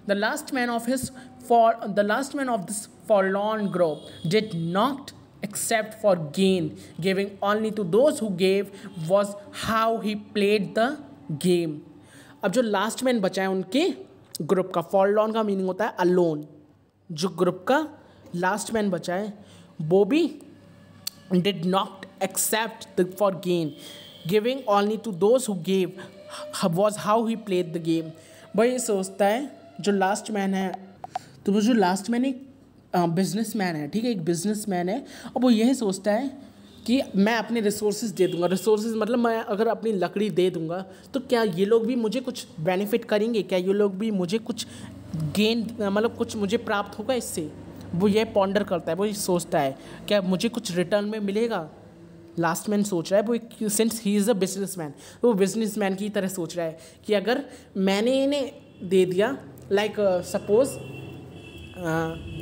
the last man of this forlorn group did not accept for gain, giving only to those who gave was how he played the game. अब जो लास्ट मैन बचा है उनके ग्रुप का, फॉरलॉर्न का मीनिंग होता है अलोन, जो ग्रुप का लास्ट मैन बचा है वो भी did not accept for gain, giving only to those who gave was how he played the game. भाई ये सोचता है जो लास्ट मैन है, तो वो जो लास्ट मैन एक बिजनेसमैन है, ठीक है, एक बिजनेसमैन है, और वो यही सोचता है कि मैं अपने रिसोर्सेज दे दूंगा, रिसोर्सेज मतलब मैं अगर अपनी लकड़ी दे दूंगा तो क्या ये लोग भी मुझे कुछ बेनिफिट करेंगे, क्या ये लोग भी मुझे कुछ गेन मतलब कुछ मुझे प्राप्त होगा इससे। वो ये पॉन्डर करता है, वो ये सोचता है क्या मुझे कुछ रिटर्न में मिलेगा। लास्ट मैन सोच रहा है वो, since he is a businessman, वो बिजनेसमैन की तरह सोच रहा है कि अगर मैंने इन्हें दे दिया, लाइक सपोज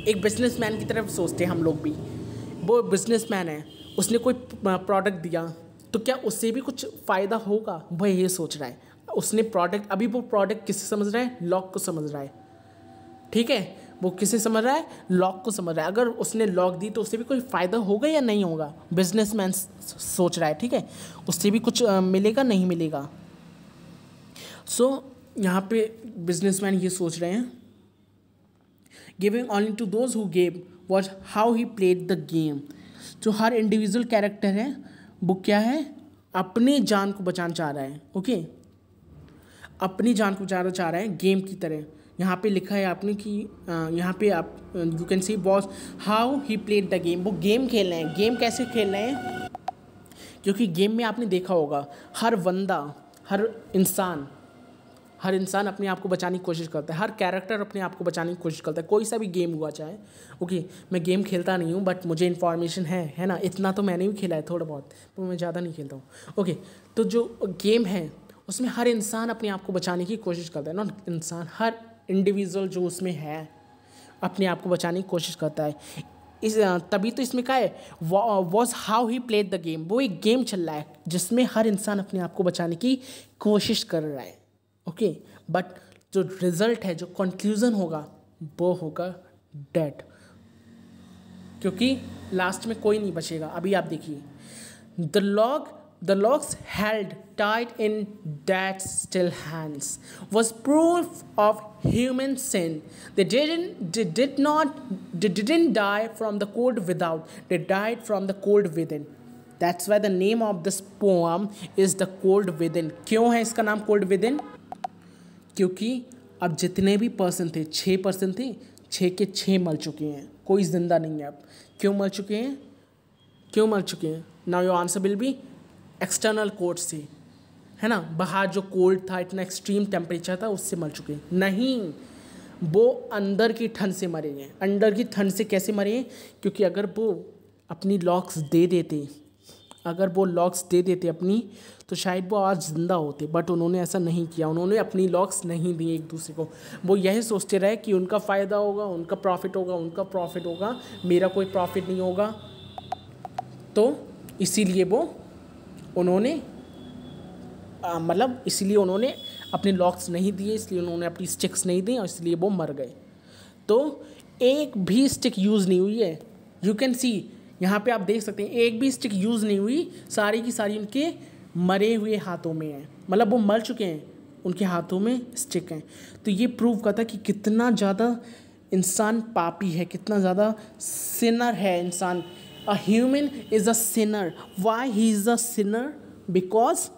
एक बिजनेसमैन की तरफ सोचते हैं हम लोग भी। वो बिजनेसमैन है, उसने कोई प्रोडक्ट दिया तो क्या उससे भी कुछ फ़ायदा होगा, वह ये सोच रहा है। उसने प्रोडक्ट, अभी वो प्रोडक्ट किसे समझ रहा है, लॉक को समझ रहा है, ठीक है। वो किसे समझ रहा है, लॉक को समझ रहा है। अगर उसने लॉक दी तो उससे भी कोई फ़ायदा होगा या नहीं होगा, बिजनेसमैन सोच रहा है, ठीक है। उससे भी कुछ मिलेगा नहीं मिलेगा। सो यहाँ पे बिजनेसमैन ये सोच रहे हैं, giving only to those who gave was how he played the game. जो हर इंडिविजुअल कैरेक्टर है वो क्या है, अपनी जान को बचाना चाह रहा है, ओके। अपनी जान को बचाना चाह रहा है गेम की तरह। यहाँ पे लिखा है आपने कि यहाँ पे आप you can C was how he played the game. वो गेम खेल रहे हैं। गेम कैसे खेल रहे हैं, क्योंकि गेम में आपने देखा होगा हर बंदा, हर इंसान अपने आप को बचाने की कोशिश करता है। हर कैरेक्टर अपने आप को बचाने की कोशिश करता है, कोई सा भी गेम हुआ चाहे, ओके। मैं गेम खेलता नहीं हूँ बट मुझे इन्फॉर्मेशन है ना, इतना तो मैंने भी खेला है थोड़ा बहुत, पर मैं ज़्यादा नहीं खेलता हूँ, ओके। तो जो गेम है उसमें हर इंसान अपने आप को बचाने की कोशिश करता है, नॉट इंसान, हर इंडिविजुअल जो उसमें है अपने आप को बचाने की कोशिश करता है। इस तभी तो इसमें क्या है, was how he played the game. वो एक गेम चल रहा है जिसमें हर इंसान अपने आप को बचाने की कोशिश कर रहा है, ओके। बट जो रिजल्ट है, जो कंक्लूजन होगा वो होगा डेड, क्योंकि लास्ट में कोई नहीं बचेगा। अभी आप देखिए, the logs held tight in dad's still hands was proof of human sin. They didn't die from the cold without, they died from the cold within. That's why the name of this poem is the cold within. क्यों है इसका नाम cold within? क्योंकि अब जितने भी पर्सन थे, 6 पर्सन थे, 6 के 6 मर चुके हैं, कोई जिंदा नहीं है अब। क्यों मर चुके हैं, क्यों मर चुके हैं? Now your answer will be external cold से, है ना। बाहर जो कोल्ड था, इतना एक्सट्रीम टेम्परेचर था, उससे मर चुके हैं। नहीं, वो अंदर की ठंड से मरे हैं। अंदर की ठंड से कैसे मरे हैं, क्योंकि अगर वो अपनी लॉक्स दे देते, अपनी, तो शायद वो आज ज़िंदा होते, बट उन्होंने ऐसा नहीं किया। उन्होंने अपनी लॉक्स नहीं दी एक दूसरे को। वो यही सोचते रहे कि उनका फ़ायदा होगा, उनका प्रॉफिट होगा, मेरा कोई प्रॉफिट नहीं होगा। तो इसीलिए उन्होंने इसीलिए उन्होंने अपने लॉक्स नहीं दिए, इसलिए उन्होंने अपनी स्टिक्स नहीं दी और इसलिए वो मर गए। तो एक भी स्टिक यूज़ नहीं हुई है। यू कैन सी, यहाँ पे आप देख सकते हैं, एक भी स्टिक यूज़ नहीं हुई, सारी की सारी उनके मरे हुए हाथों में है। मतलब वो मर चुके हैं, उनके हाथों में स्टिक हैं। तो ये प्रूव करता है कि कितना ज़्यादा इंसान पापी है, कितना ज़्यादा सिनर है इंसान। A human is a sinner. Why he is a sinner? Because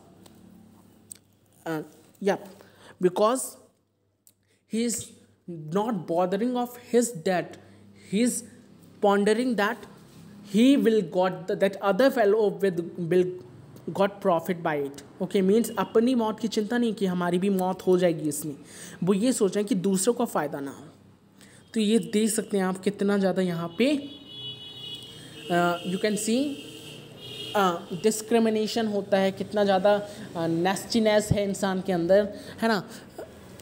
he is not bothering of his debt. He is pondering that he will that other fellow will got profit by it. Okay, means अपनी मौत की चिंता नहीं कि हमारी भी मौत हो जाएगी इसमें। वो ये सोच रहे हैं कि दूसरों का फ़ायदा ना हो। तो ये देख सकते हैं आप कितना ज़्यादा यहाँ पे यू कैन सी डिस्क्रिमिनेशन होता है, कितना ज़्यादा नेस्टीनेस है इंसान के अंदर, है ना।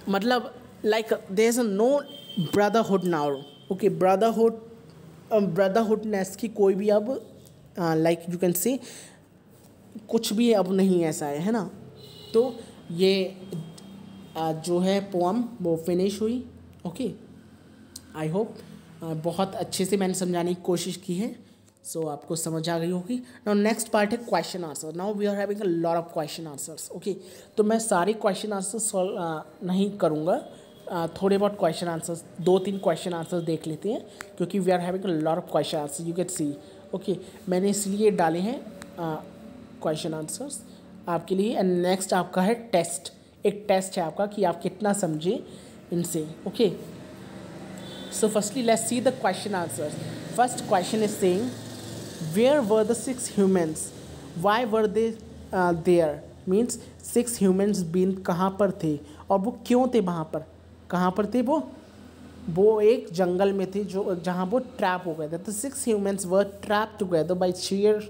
मतलब like there is no brotherhood now, okay. ब्रदरहुडनेस की कोई भी अब लाइक यू कैन सी कुछ भी अब नहीं ऐसा है ना। तो ये जो है पोअम वो फिनिश हुई, ओके। आई होप बहुत अच्छे से मैंने समझाने की कोशिश की है। सो आपको समझ आ गई होगी। नाउ नेक्स्ट पार्ट है question answer. Now we are having a lot of question answers, okay. तो मैं सारे क्वेश्चन आंसर सॉल्व नहीं करूँगा, थोड़े बहुत क्वेश्चन आंसर्स, 2-3 क्वेश्चन आंसर्स देख लेते हैं, क्योंकि we are having a lot of question answer, you can see, okay. मैंने इसलिए डाले हैं क्वेश्चन आंसर्स आपके लिए। एंड नेक्स्ट आपका है टेस्ट। एक टेस्ट है आपका कि आप कितना समझे इनसे, okay. So firstly let's see the question answers. First question is saying where were the 6 humans, why were they there, means 6 humans been कहाँ पर थे और वो क्यों थे वहाँ पर, कहाँ पर थे वो एक जंगल में थे जो जहाँ वो ट्रैप हो गए थे. The 6 humans were trap together by sheer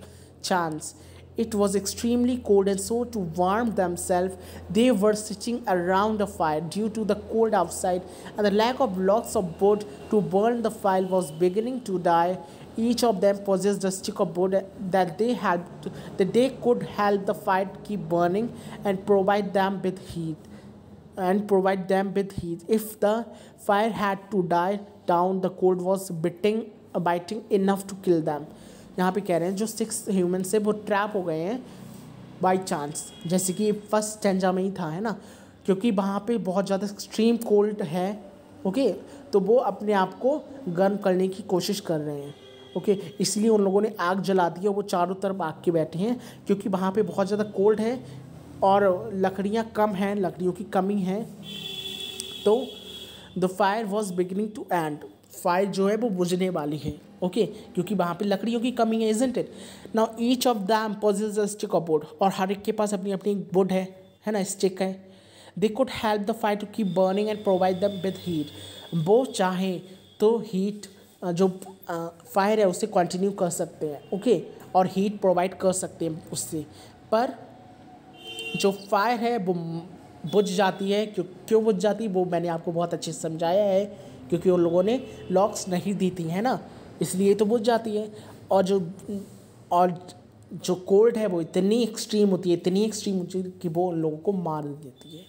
chance. It was extremely cold, and so to warm themselves, they were sitting around a fire due to the cold outside and the lack of logs of wood to burn. The fire was beginning to die. Each of them possessed a stick of wood that they could help the fire keep burning and provide them with heat. If the fire had to die down, the cold was biting enough to kill them. यहाँ पे कह रहे हैं जो 6 ह्यूमन्स है वो ट्रैप हो गए हैं बाई चांस, जैसे कि फर्स्ट स्टैंजा में ही था, है ना, क्योंकि वहाँ पे बहुत ज़्यादा एक्सट्रीम कोल्ड है. ओके, तो वो अपने आप को गर्म करने की कोशिश कर रहे हैं. ओके, इसलिए उन लोगों ने आग जला दी और वो चारों तरफ आग के बैठे हैं, क्योंकि वहाँ पे बहुत ज़्यादा कोल्ड है और लकड़ियाँ कम हैं, लकड़ियों की कमी है. तो the fire was beginning to end, fire जो है वो बुझने वाली है. ओके, क्योंकि वहाँ पे लकड़ियों की कमी है, isn't it. Now each of them possess a stick of wood, और हर एक के पास अपनी अपनी वुड है ना, स्टिक है. They could help the fire to keep burning and provide them with heat. वो चाहे तो हीट जो फायर है उससे कंटिन्यू कर सकते हैं. ओके, और हीट प्रोवाइड कर सकते हैं उससे, पर जो फायर है वो बुझ जाती है. क्यों बुझ जाती है वो मैंने आपको बहुत अच्छे से समझाया है, क्योंकि उन लोगों ने लॉक्स नहीं दी थी, है ना, इसलिए तो बुझ जाती है. और जो कोल्ड है वो इतनी एक्सट्रीम होती है कि वो उन लोगों को मार देती है.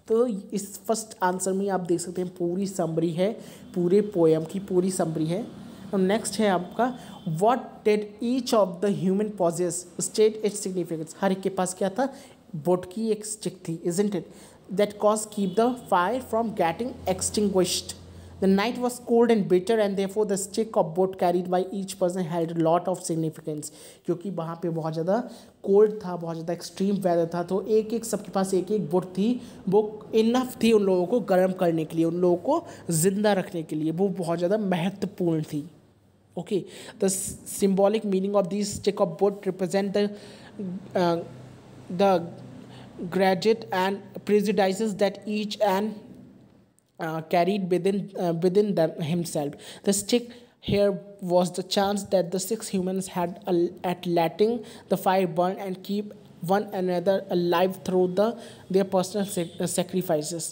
तो इस फर्स्ट आंसर में आप देख सकते हैं पूरी समरी है, पूरे पोएम की पूरी समरी है. और नेक्स्ट है आपका what did each of the human posses state its significance. हर एक के पास क्या था, बोट की एक स्टिक थी, isn't it, that cause keep the fire from getting extinguished. The night was cold and bitter, and therefore the stick of wood carried by each person held a lot of significance. क्योंकि वहाँ पे बहुत ज़्यादा कोल्ड था, बहुत ज़्यादा एक्सट्रीम वेदर था, तो सबके पास एक वुड थी, वो इनफ थी उन लोगों को गर्म करने के लिए, उन लोगों को ज़िंदा रखने के लिए, वो बहुत ज़्यादा महत्वपूर्ण थी. Okay, the symbolic meaning of this stick of would represent the graduate and prejudices that each and carried within them himself. The stick here was the chance that the 6 humans had at letting the fire burn and keep one another alive through their personal sacrifices.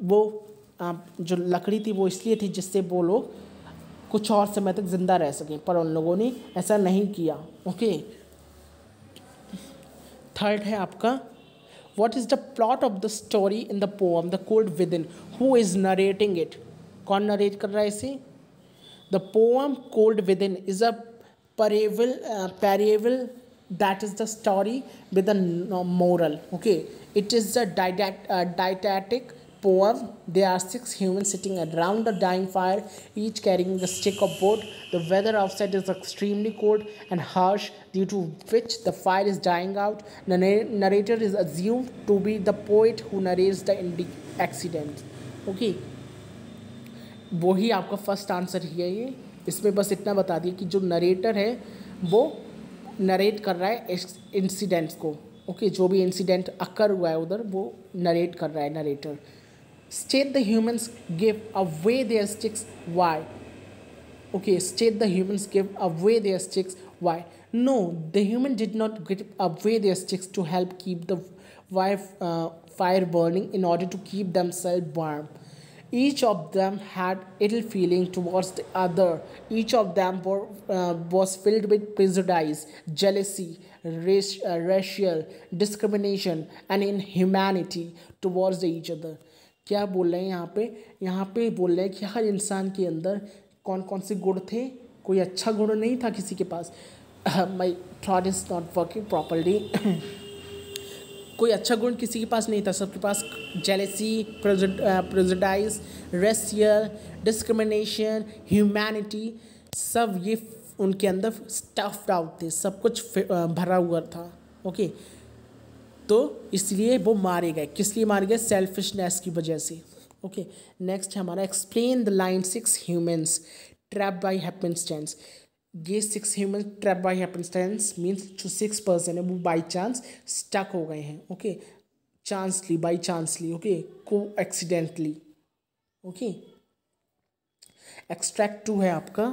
वो जो लकड़ी थी वो इसलिए थी जिससे वो लोग कुछ और समय तक जिंदा रह सकें, पर उन लोगों ने ऐसा नहीं किया. ओके, थर्ड है आपका What is the plot of the story in the poem The Cold Within? Who is narrating it? कौन नरेट कर रहा है इसे? The poem Cold Within is a parable that is the story with a moral. Okay, it is a didactic poem. There are 6 humans sitting around a dying fire, each carrying a stick of wood. The weather outside is extremely cold and harsh, due to which the fire is dying out. The narrator is assumed to be the poet who narrates the accident. Okay, वही आपका फर्स्ट आंसर ही है ये. इसमें बस इतना बता दिया कि जो नरेटर है वो नरेट कर रहा है इंसिडेंट्स को. ओके, जो भी इंसिडेंट अकर हुआ है उधर वो नरेट कर रहा है narrator. State the humans give away their sticks. Why? Okay, state the humans give away their sticks. Why? No, the human did not give away their sticks to help keep the fire burning in order to keep themselves warm. Each of them had ill feeling towards the other. Each of them was filled with prejudice, jealousy, racial discrimination, and inhumanity towards each other. क्या बोल रहे हैं यहाँ पे बोल रहे हैं कि हर इंसान के अंदर कौन कौन से गुण थे. कोई अच्छा गुण नहीं था किसी के पास. My thought is not working properly. कोई अच्छा गुण किसी के पास नहीं था, सबके पास jealousy, prejudice, racial discrimination, humanity, सब ये उनके अंदर स्टफ्ड आउट थे, सब कुछ भरा हुआ था. ओके, तो इसलिए वो मारे गए. किस लिए मारे गए? सेल्फिशनेस की वजह से. ओके, नेक्स्ट है हमारा explain the line 6 humans trapped by happenstance. ये 6 human trap by happenstance means जो 6 पर्सन है वो बाई चांस स्टक हो गए हैं, okay, chancely, by chancely, okay, को एक्सीडेंटली, ओके। एक्सट्रैक्ट 2 है आपका,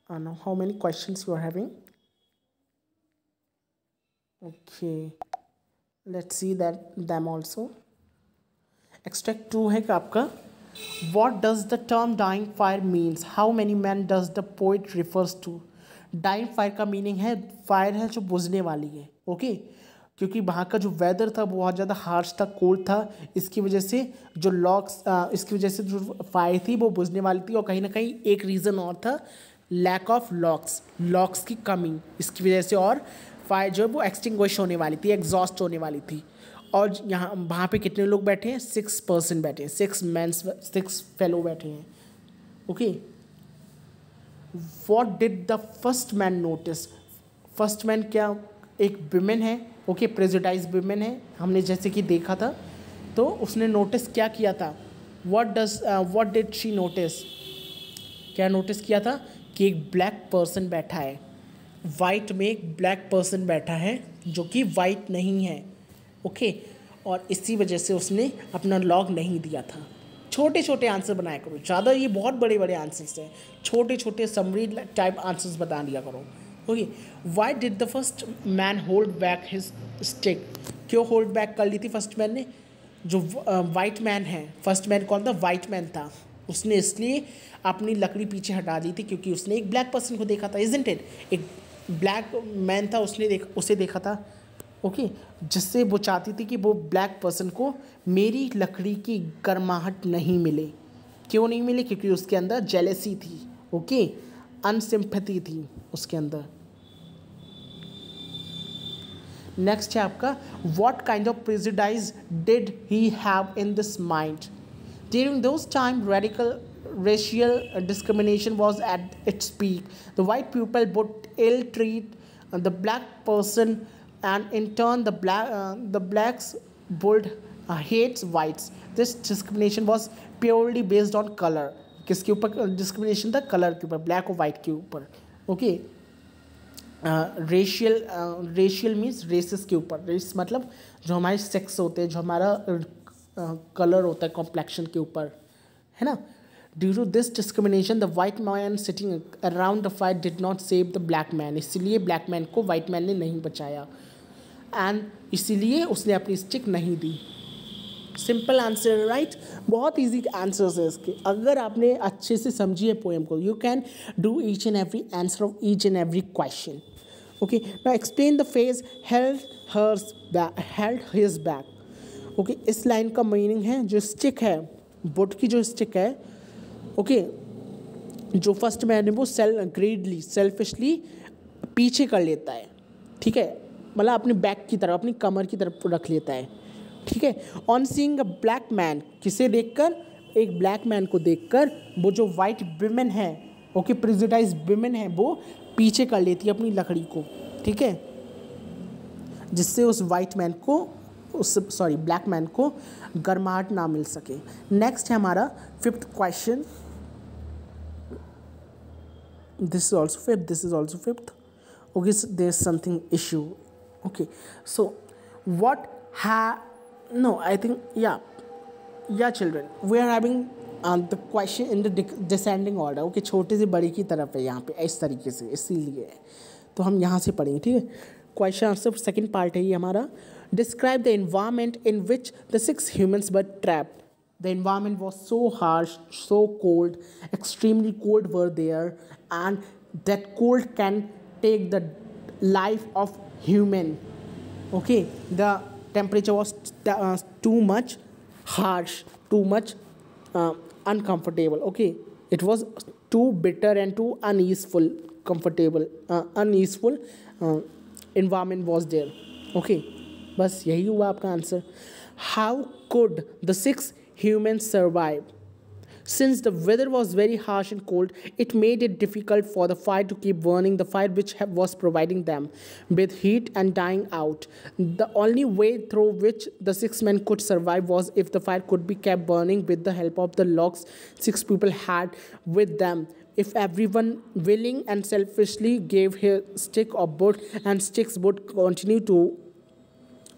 no how many questions you are having, okay, let's see that them also. Extract 2 है कि आपका what does the term dying fire means, how many men does the poet refers to। Dying fire का मीनिंग है फायर है जो बुझने वाली है, ओके, क्योंकि वहाँ का जो वेदर था वो बहुत ज़्यादा हार्श था, कोल्ड था, इसकी वजह से जो इसकी वजह से जो फायर थी वो बुझने वाली थी। और कहीं ना कहीं एक रीज़न और था, लैक ऑफ लॉक्स की कमी, इसकी वजह से और फायर जो है वो एक्सटिंग्विश होने वाली थी, एग्जॉस्ट होने वाली थी। और यहाँ वहाँ पे कितने लोग बैठे हैं, 6 पर्सन बैठे हैं, 6 फेलो बैठे हैं, okay. What did the first man notice, first man क्या एक विमेन है, ओके, प्रेजुडाइज विमेन है, हमने जैसे कि देखा था, तो उसने नोटिस क्या किया था, वॉट डिड शी नोटिस, क्या नोटिस किया था कि एक ब्लैक पर्सन बैठा है, वाइट में एक ब्लैक पर्सन बैठा है जो कि वाइट नहीं है, ओके, और इसी वजह से उसने अपना लॉग नहीं दिया था। छोटे छोटे आंसर बनाया करो, ज़्यादा ये बहुत बड़े बड़े आंसर्स हैं, छोटे छोटे समरी टाइप आंसर्स बता दिया करो, okay. Why did the first man hold back his stick, क्यों होल्ड बैक कर ली थी फर्स्ट मैन ने, जो वाइट मैन है, फर्स्ट मैन कौन था, वाइट मैन था, उसने इसलिए अपनी लकड़ी पीछे हटा दी थी क्योंकि उसने एक ब्लैक पर्सन को देखा था, इजंट इट, एक ब्लैक मैन था, उसे देखा था, ओके, जिससे वो चाहती थी कि वो ब्लैक पर्सन को मेरी लकड़ी की गर्माहट नहीं मिले। क्यों नहीं मिले, क्योंकि उसके अंदर जेलेसी थी, ओके, अनसिम्पैथी थी उसके अंदर। नेक्स्ट है आपका, what kind of prejudice did he have in this mind, during those time radical racial discrimination was at its peak. The white people would ill treat the black person, and in turn the blacks would hates whites. This discrimination was purely based on color. किसके ऊपर डिस्क्रिमिनेशन था, कलर के ऊपर, ब्लैक और वाइट के ऊपर, ओके। रेशियल मीन्स रेसेस के ऊपर, रेस मतलब जो हमारे सेक्स होते हैं, जो हमारा कलर होता है कॉम्प्लेक्शन के ऊपर, है ना। Due to this discrimination, the white man sitting around the fire did not save the black man. इसीलिए black man को white man ने नहीं बचाया, and इसीलिए उसने अपनी स्टिक नहीं दी। सिंपल आंसर, राइट, बहुत ईजी आंसर्स है इसके, अगर आपने अच्छे से समझी है पोएम को, you can do each and every answer of each and every question, okay. Now explain the phase held his back, okay. इस लाइन का मीनिंग है जो स्टिक है, वुड की जो स्टिक है, ओके, जो फर्स्ट मैन है वो ग्रेडली सेल्फिशली पीछे कर लेता है, ठीक है, मतलब अपने बैक की तरफ, अपनी कमर की तरफ रख लेता है, ठीक है। On seeing a black man, किसे देखकर, एक ब्लैक मैन को देखकर वो जो वाइट विमेन है, ओके, प्रेजुडाइज विमेन है, वो पीछे कर लेती है अपनी लकड़ी को, ठीक है, जिससे उस वाइट मैन को, ब्लैक मैन को गर्माहट ना मिल सके। नेक्स्ट है हमारा 5th question, this is also 5th, this is also 5th, okay, so there's something issue, okay, so what no, I think yeah children, we are having the question in the descending order, okay, छोटे से बड़े की तरफ है यहाँ पे इस तरीके से, इसीलिए तो हम यहाँ से पढ़ेंगे, ठीक है। क्वेश्चन आंसर सेकंड पार्ट है ये हमारा, describe the environment in which the 6 humans were trapped. The environment was so harsh, so cold, extremely cold were there, and that cold can take the life of human. Okay, the temperature was too much harsh, too much uncomfortable. Okay, it was too bitter and too uneaseful environment was there. Okay, बस यही हुआ आपका answer. How could the 6 humans survive? Since the weather was very harsh and cold, it made it difficult for the fire to keep burning, the fire which was providing them with heat and dying out. The only way through which the 6 men could survive was if the fire could be kept burning with the help of the logs 6 people had with them. if everyone willing and selfishly gave his stick or wood, and sticks would continue to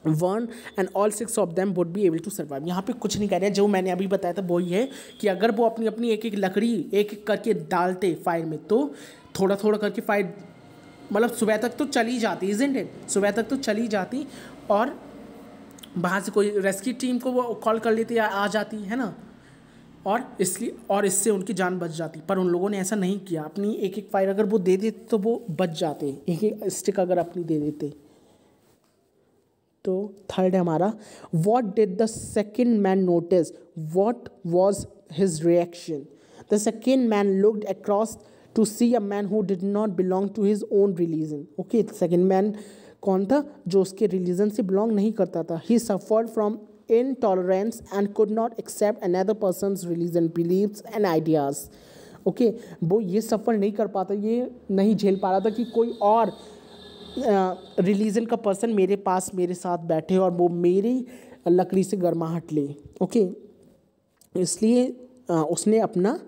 one and all six of them would be able to survive. यहाँ पे कुछ नहीं कह रहे हैं, जो मैंने अभी बताया था वो ये है कि अगर वो अपनी अपनी एक एक लकड़ी एक एक करके डालते फायर में, तो थोड़ा थोड़ा करके फायर मतलब सुबह तक तो चली जाती, इज़न्ट इट, सुबह तक तो चली जाती, और वहाँ से कोई रेस्क्यू टीम को वो कॉल कर लेती या आ जाती है ना, और इसलिए और इससे उनकी जान बच जाती। पर उन लोगों ने ऐसा नहीं किया, अपनी एक एक फायर अगर वो दे देते तो वो बच जाते, एक एक स्टिक अगर अपनी दे देते। तो थर्ड है हमारा, what did the second man notice, what was his reaction. The second man looked across to see a man who did not belong to his own religion. Okay, second man कौन था? जो उसके रिलीजन से बिलोंग नहीं करता था। ही suffered from intolerance and could not accept another person's religion, beliefs and ideas. Okay, वो ये सफ़र नहीं कर पाता, ये नहीं झेल पा रहा था कि कोई और रिलीजन का पर्सन मेरे पास मेरे साथ बैठे और वो मेरी लकड़ी से गर्माहट ले। ओके, इसलिए उसने अपना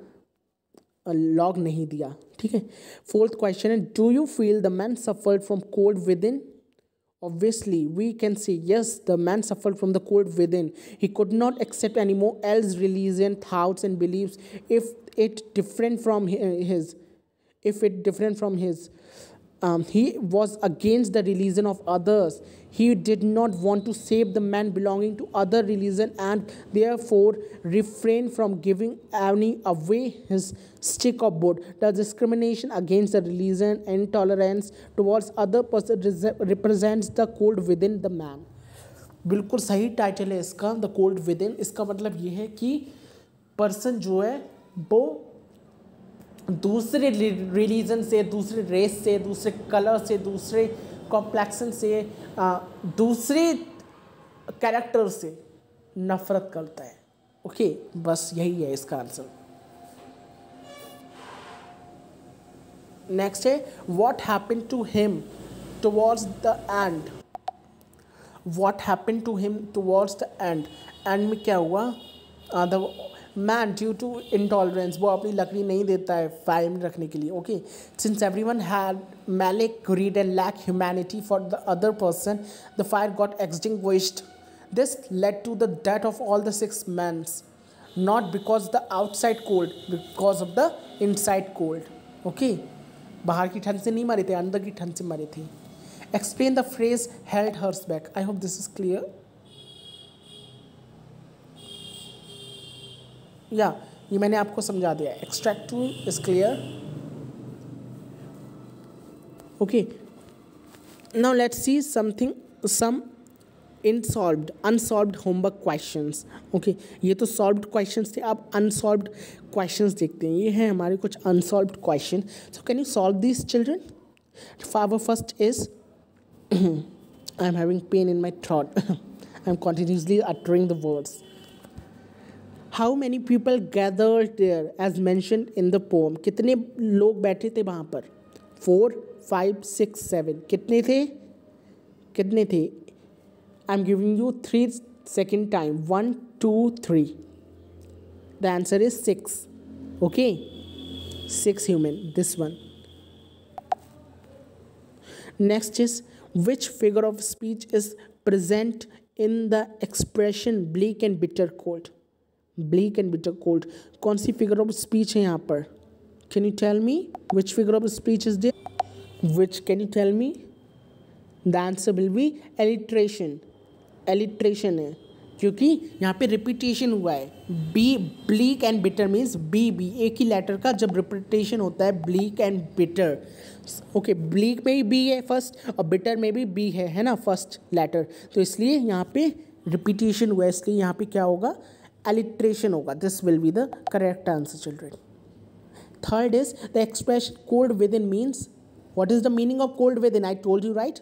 लॉग नहीं दिया। ठीक है, फोर्थ क्वेश्चन है, do you feel the man suffered from cold with in? Obviously, we can say yes, the man suffered from the cold within. He could not accept anymore else religion, thoughts and beliefs if it different from his. If it different from his, he was against the religion of others. He did not want to save the man belonging to other religion and therefore refrained from giving any away his stick of wood. The discrimination against the religion and intolerance towards other person represents the cold within the man. बिल्कुल सही टाइटल है इसका, द कोल्ड विद इन। इसका मतलब ये है कि पर्सन जो है वो दूसरे रिलीजन से, दूसरे रेस से, दूसरे कलर से, दूसरे कॉम्प्लेक्सन से, दूसरे कैरेक्टर से नफरत करता है। ओके, बस यही है इसका आंसर। नेक्स्ट है, what happened to him towards the end. What happened to him towards the end. End में क्या हुआ? The man due to intolerance, वो अपनी लकड़ी नहीं देता है फायर में रखने के लिए। Okay, since everyone had malice, greed and lack humanity for the other person, the fire got extinguished. This led to the death of all the 6 men, not because the outside cold, because of the inside cold. Okay, बाहर की ठंड से नहीं मरे थे, अंदर की ठंड से मरे थे। Explain the phrase held hers back. I hope this is clear. या ये मैंने आपको समझा दिया। Extract two is clear. Okay, now let's see something, some unsolved homework questions. Okay, ये तो सॉल्व्ड क्वेश्चंस थे, अब अनसॉल्व्ड क्वेश्चंस देखते हैं। ये हैं हमारे कुछ unsolved question. So can you solve this children? Our first is I am having pain in my throat. I am continuously uttering the words. How many people gathered there as mentioned in the poem? कितने लोग बैठे थे वहाँ पर? 4, 5, 6, 7. कितने थे? कितने थे? I am giving you 3 second time. 1, 2, 3. The answer is 6. Okay? 6 human. This one. Next is, which figure of speech is present in the expression bleak and bitter cold? Bleak and bitter cold. कौन सी figure of speech है यहाँ पर? Can you tell me which figure of speech is there? Which, can you tell me? The answer will be alliteration. Alliteration है, क्योंकि यहाँ पे रिपीटेशन हुआ है। B, bleak and bitter means B, एक ही लेटर का जब रिपीटेशन होता है, bleak and bitter. Okay, bleak में भी बी है फर्स्ट और बिटर में भी बी है ना, फर्स्ट लेटर, तो इसलिए यहाँ पे रिपीटेशन हुआ है, इसलिए यहाँ पे क्या होगा? alliteration होगा। This will be the correct answer children. Third is the expression cold with in means, what is the meaning of cold with in? I told you right,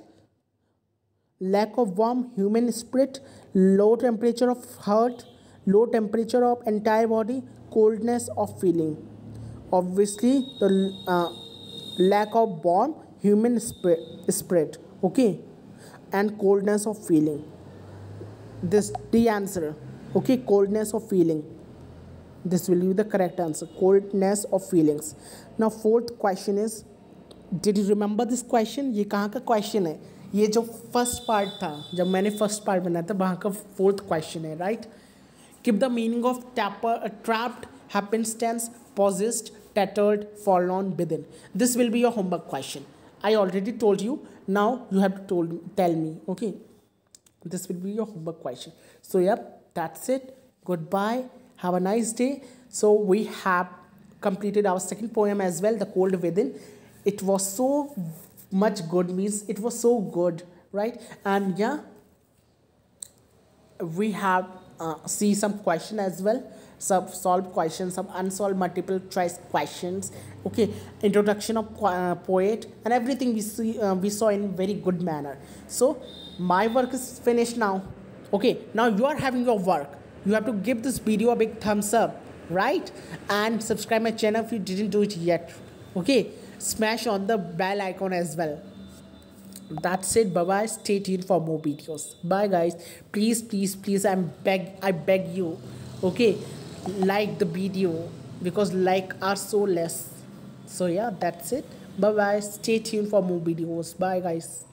lack of warm human spirit, low temperature of heart, low temperature of entire body, coldness of feeling. Obviously the lack of warm human spirit, okay, and coldness of feeling. This the answer. Okay, coldness of feeling. This will be the correct answer. Coldness of feelings. Now fourth question is, did you remember this question? ये कहाँ का question है? ये जो first part था, जब मैंने first part बनाया था वहाँ का fourth question है, right? Give the meaning of trapped, happenstance, possessed, tattered, forlorn, within. This will be your homework question. I already told you. Now you have to tell me. Okay. This will be your homework question. So yep, that's it. Goodbye. Have a nice day. So we have completed our second poem as well, The Cold Within. It was so much good, means it was so good, right? And yeah, we have see some question as well, some solved questions, some unsolved multiple choice questions. Okay, introduction of poet and everything we saw in very good manner. So my work is finished now. Okay, now you are having your work. You have to give this video a big thumbs up, right? And subscribe my channel if you didn't do it yet. Okay, smash on the bell icon as well. That's it. Bye bye. Stay tuned for more videos. Bye guys. Please, please, please, I beg you. Okay, like the video, because like are so less. So yeah, that's it. Bye bye. Stay tuned for more videos. Bye guys.